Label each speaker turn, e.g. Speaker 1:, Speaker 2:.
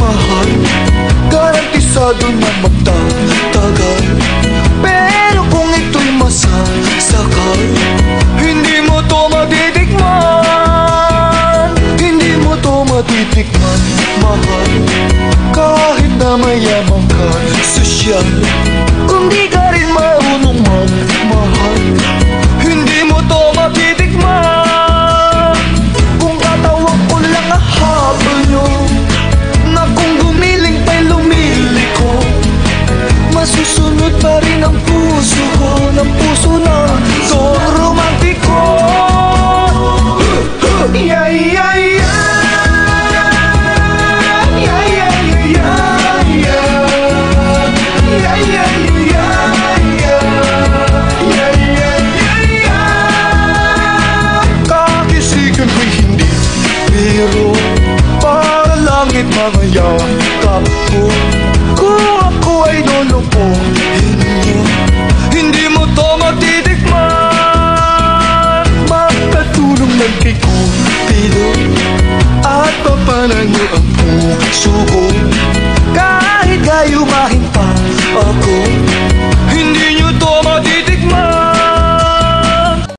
Speaker 1: mahal, garantisado na magtatagal. Pero kung ito'y masasakal, hindi mo to matitikman. Hindi mo to matitikman, mahal. Kahit na mayaman ka, sosyal, kung di ka rin marunong magmahal, hindi mo to matitikman. Kung katawag ko lang ang habol nyo, na kung gumiling pa'y lumiliko, masusunod pa rin ang puso ko, ng puso na so romantiko. Yeah, yeah, yeah. Pero para langit mga yakap ko, kung ako ay lulupuhin mo, hindi mo to matitikman. Magkatulong lang kay Cupido at papanalo ang puso ko. Kahit gayumahin pa ako,